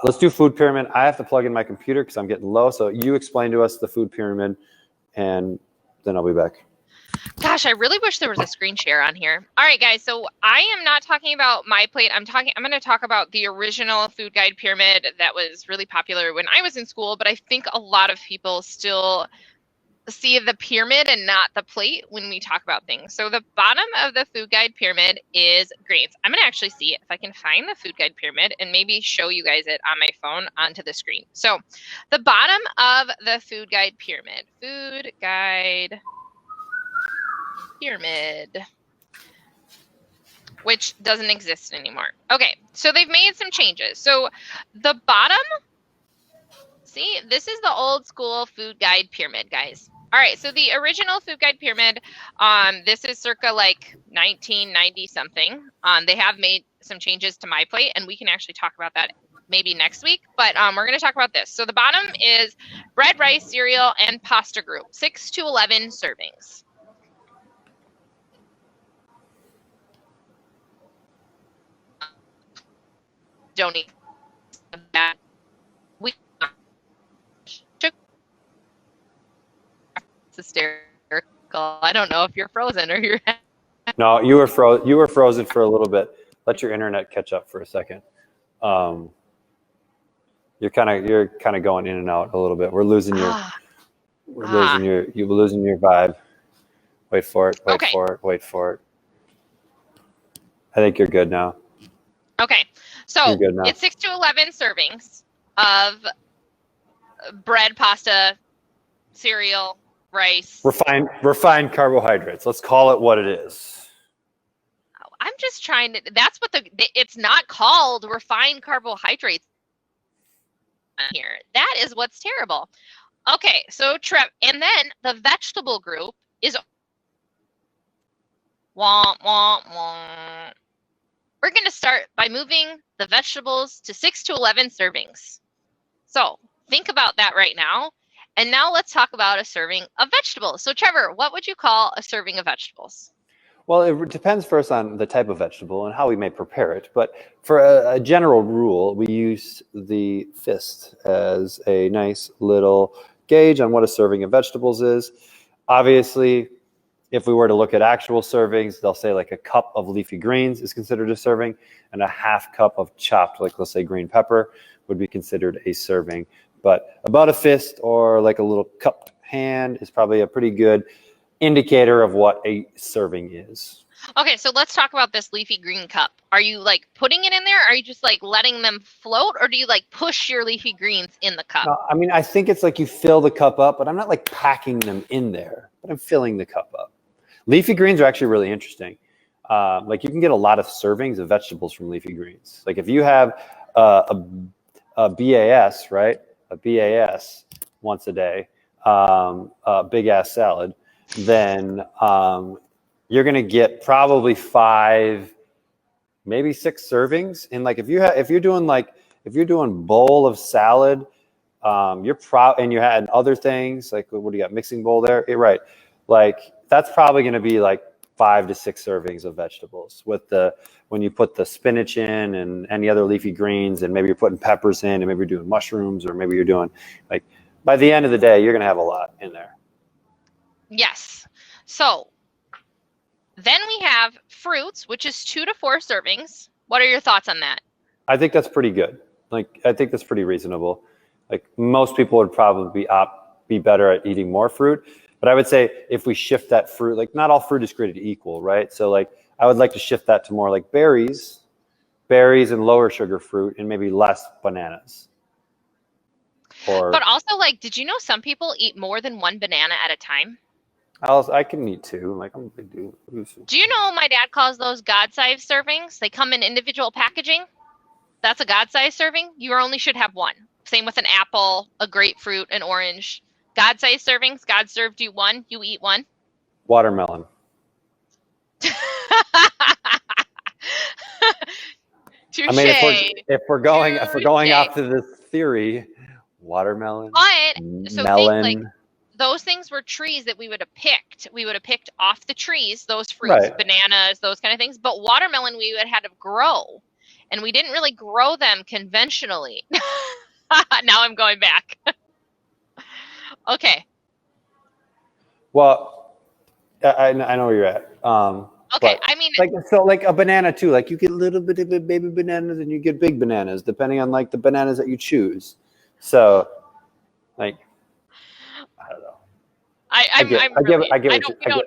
Let's do food pyramid. I have to plug in my computer because I'm getting low. So you explain to us the food pyramid, and then I'll be back. Gosh, I really wish there was a screen share on here. All right, guys. So I am not talking about my plate. I'm going to talk about the original food guide pyramid that was really popular when I was in school. But I think a lot of people still see the pyramid and not the plate when we talk about things. So the bottom of the food guide pyramid is grains. I'm going to actually see if I can find the food guide pyramid and maybe show you guys it on my phone onto the screen. So the bottom of the food guide pyramid, which doesn't exist anymore. Okay, so they've made some changes. So the bottom, see, this is the old school food guide pyramid, guys. All right, so the original food guide pyramid, this is circa like 1990 something. They have made some changes to my plate, and we can actually talk about that maybe next week, but we're going to talk about this. So the bottom is bread, rice, cereal, and pasta group, 6 to 11 servings. Don't eat that. Hysterical. I don't know if you're frozen or you're. No, you were frozen for a little bit. Let your internet catch up for a second. You're kind of going in and out a little bit. We're losing your losing your vibe. Wait for it. Wait for it. I think you're good now. Okay, so it's 6 to 11 servings of bread, pasta, cereal, rice. Refined carbohydrates. Let's call it what it is. I'm just trying to, that's what it's not called refined carbohydrates here. That is what's terrible. Okay, so and then the vegetable group is womp, womp, womp. We're going to start by moving the vegetables to 6 to 11 servings. So think about that right now. And now let's talk about a serving of vegetables. So Trevor, what would you call a serving of vegetables? Well, it depends first on the type of vegetable and how we may prepare it. But for a general rule, we use the fist as a nice little gauge on what a serving of vegetables is. Obviously, if we were to look at actual servings, they'll say like a cup of leafy greens is considered a serving, and a half cup of chopped, like let's say green pepper, would be considered a serving. But about a fist or like a little cupped hand is probably a pretty good indicator of what a serving is. Okay, so let's talk about this leafy green cup. Are you like putting it in there? Are you just like letting them float, or do you like push your leafy greens in the cup? I mean, I think it's like you fill the cup up, but I'm not like packing them in there, but I'm filling the cup up. Leafy greens are actually really interesting. Like you can get a lot of servings of vegetables from leafy greens. Like if you have a BAS, right? A BAS once a day, a big ass salad, then you're gonna get probably 5, maybe 6 servings. And like if you're doing bowl of salad, and you had other things like what do you got? Mixing bowl there, right? Like that's probably gonna be like 5 to 6 servings of vegetables when you put the spinach in and any other leafy greens, and maybe you're putting peppers in, and maybe you're doing mushrooms, or maybe you're doing like, by the end of the day, you're going to have a lot in there. Yes. So then we have fruits, which is 2 to 4 servings. What are your thoughts on that? I think that's pretty good. Like, I think that's pretty reasonable. Like most people would probably be better at eating more fruit. But I would say if we shift that fruit, like not all fruit is created equal, right? So like I would like to shift that to more like berries and lower sugar fruit, and maybe less bananas. But also, like, did you know some people eat more than 1 banana at a time? I can eat 2. Like I'm gonna do. Do you know my dad calls those God-sized servings? They come in individual packaging. That's a God-sized serving. You only should have 1. Same with an apple, a grapefruit, an orange. God-sized servings. God served you 1. You eat 1. Watermelon. Touché. I mean, if we're going off to this theory, watermelon, but so melon. think like those things were trees that we would have picked. We would have picked off the trees, those fruits, Right. bananas, those kind of things. But watermelon, we would have had to grow. And we didn't really grow them conventionally. Now I'm going back. Okay. Well, I know where you're at. Okay. But, I mean, like, so like a banana too, like you get a little bit of baby bananas and you get big bananas, depending on like the bananas that you choose. So, like, I don't know. I get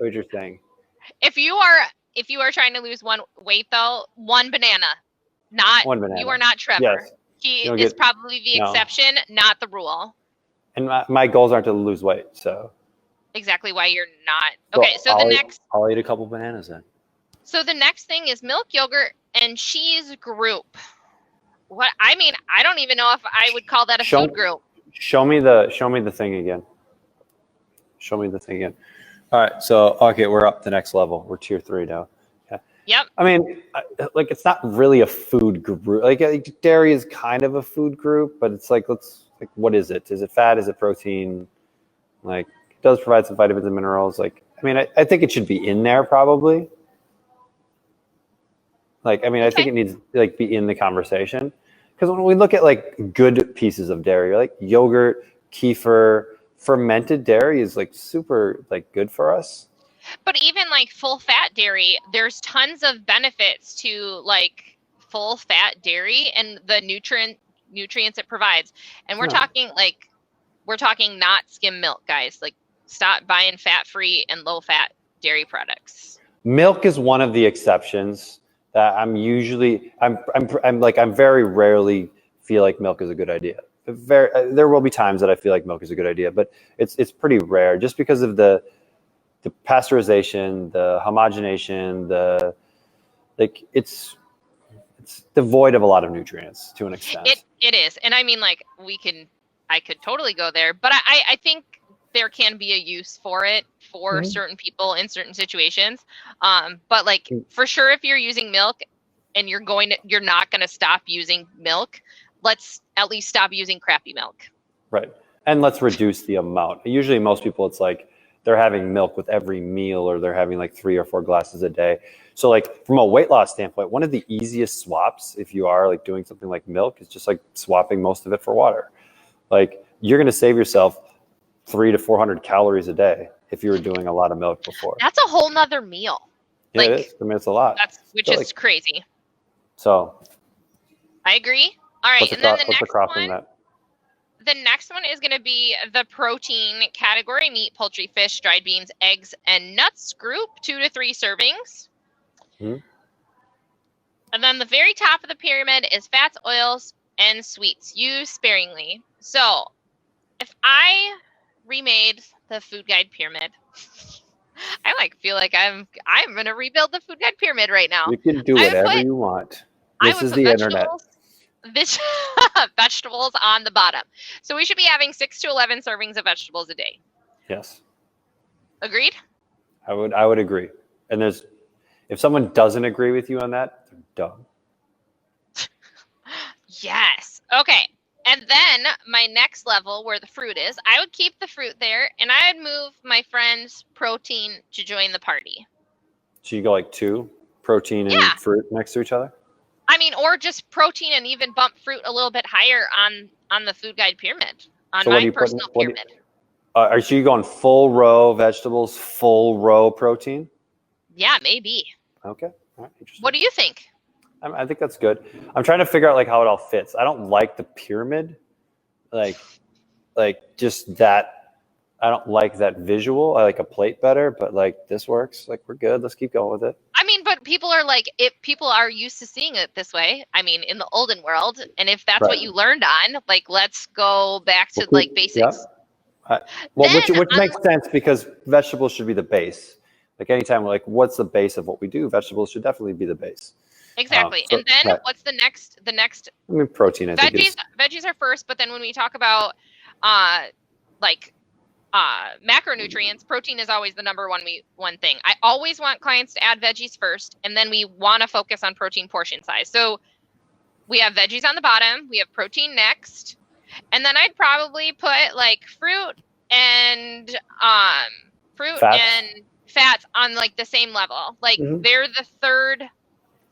what you're saying. If you are trying to lose weight though, one banana. You are not Trevor. Yes. He is probably the exception, not the rule. And my goals aren't to lose weight, so. Exactly why you're not. Okay, so I'll eat a couple bananas then. So the next thing is milk, yogurt, and cheese group. What I mean, I don't even know if I would call that a food group. Show me the thing again. Show me the thing again. All right, so okay, we're up the next level. We're tier 3 now. Okay. Yep. I mean, like it's not really a food group. Like dairy is kind of a food group, but it's like what is it? Is it fat? Is it protein? Like it does provide some vitamins and minerals. Like I mean, I think it should be in there probably. Like I mean, I think it needs to like be in the conversation because when we look at like good pieces of dairy, like yogurt, kefir. Fermented dairy is like super like good for us. But even like full fat dairy, there's tons of benefits to like full fat dairy and the nutrients it provides. And we're talking not skim milk, guys. Like stop buying fat-free and low-fat dairy products. Milk is one of the exceptions that I'm very rarely feel like milk is a good idea. There will be times that I feel like milk is a good idea, but it's pretty rare just because of the pasteurization, the homogenation, it's devoid of a lot of nutrients to an extent. It is, and I mean like I could totally go there, but I think there can be a use for it for certain people in certain situations. But like for sure, if you're using milk and you're not going to stop using milk. Let's at least stop using crappy milk. Right. And let's reduce the amount. Usually most people, it's like they're having milk with every meal or they're having like 3 or 4 glasses a day. So like from a weight loss standpoint, one of the easiest swaps, if you are like doing something like milk, is just like swapping most of it for water. Like you're going to save yourself 300 to 400 calories a day if you were doing a lot of milk before. That's a whole nother meal. Yeah, it is. I mean, it's a lot. Which is crazy. So. I agree. All right, and then the next one is going to be the protein category: meat, poultry, fish, dried beans, eggs, and nuts group, 2 to 3 servings. And then the very top of the pyramid is fats, oils, and sweets. Use sparingly. So if I remade the food guide pyramid, I feel like I'm going to rebuild the food guide pyramid right now. You can do whatever you want. This is the internet. Vegetables on the bottom. So we should be having 6 to 11 servings of vegetables a day. Yes. Agreed? I would agree. And if someone doesn't agree with you on that, they're dumb. Yes. Okay. And then my next level where the fruit is, I would keep the fruit there and I would move my friend's protein to join the party. So you go like 2 protein and fruit next to each other? I mean, or just protein and even bump fruit a little bit higher on the food guide pyramid, on my personal pyramid. Are you going full row vegetables, full row protein? Yeah, maybe. Okay. All right. Interesting. What do you think? I think that's good. I'm trying to figure out like how it all fits. I don't like the pyramid, like just that. I don't like that visual. I like a plate better, but like this works. Like we're good. Let's keep going with it. I mean, but people are used to seeing it this way. I mean, in the olden world, and if that's what you learned on, like let's go back to like basics. Yeah. Which makes sense because vegetables should be the base. Like anytime we're like, what's the base of what we do? Vegetables should definitely be the base. Exactly. And then what's the next? I mean, protein. I think veggies are first, but then when we talk about macronutrients, protein is always the number one thing. I always want clients to add veggies first, and then we want to focus on protein portion size. So we have veggies on the bottom, we have protein next, and then I'd probably put like fruit and fruit Fats. and fats on like the same level. Like they're the third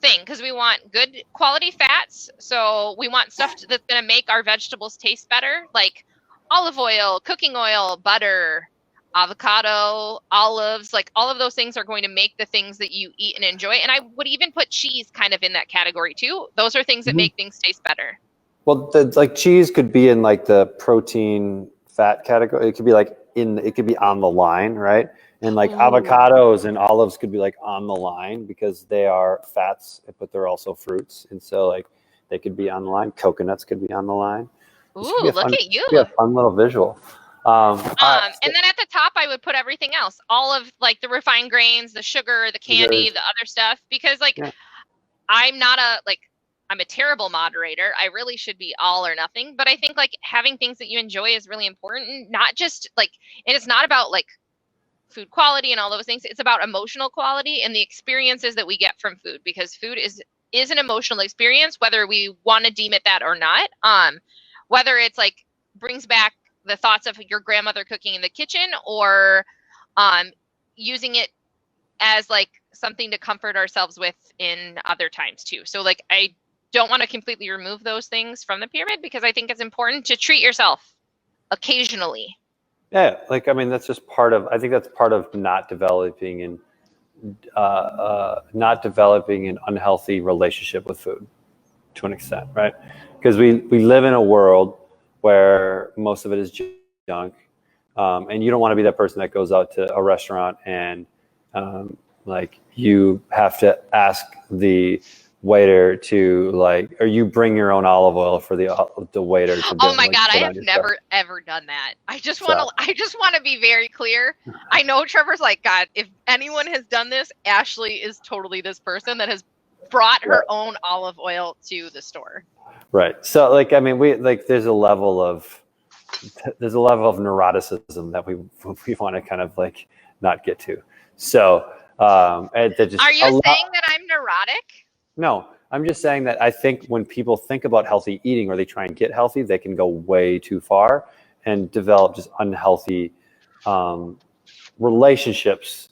thing because we want good quality fats. So we want stuff that's going to make our vegetables taste better, like olive oil, cooking oil, butter, avocado, olives. Like all of those things are going to make the things that you eat and enjoy. And I would even put cheese kind of in that category too. Those are things that make things taste better. Well, like cheese could be in like the protein fat category. It could be like it could be on the line, right? And like avocados and olives could be like on the line because they are fats, but they're also fruits. And so like they could be on the line. Coconuts could be on the line. Ooh, look at you. A fun little visual. And then at the top, I would put everything else, all of like the refined grains, the sugar, the candy, the other stuff, because like I'm a terrible moderator. I really should be all or nothing, but I think like having things that you enjoy is really important. Not just like, and it's not about like food quality and all those things. It's about emotional quality and the experiences that we get from food, because food is an emotional experience, whether we want to deem it that or not. Whether it's like brings back the thoughts of your grandmother cooking in the kitchen, or using it as like something to comfort ourselves with in other times too. So like I don't want to completely remove those things from the pyramid, because I think it's important to treat yourself occasionally. Yeah, like I mean that's just part of. I think that's part of not developing an unhealthy relationship with food, to an extent, right? Because we live in a world where most of it is junk, and you don't want to be that person that goes out to a restaurant and like you have to ask the waiter to like, or you bring your own olive oil for the waiter to oh my god, I have never ever done that. I just want to be very clear. I know Trevor's like, God, if anyone has done this, Ashley is totally this person that has brought her own olive oil to the store. Right. So like, I mean, there's a level of neuroticism that we want to kind of like not get to. So are you saying that I'm neurotic? No, I'm just saying that I think when people think about healthy eating or they try and get healthy, they can go way too far and develop just unhealthy relationships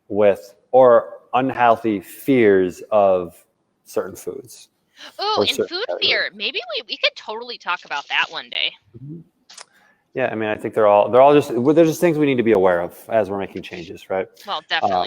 with, or unhealthy fears of certain foods. Oh, and food fear. Maybe we could totally talk about that one day. Yeah, I mean, I think they're all just things we need to be aware of as we're making changes, right? Well, definitely.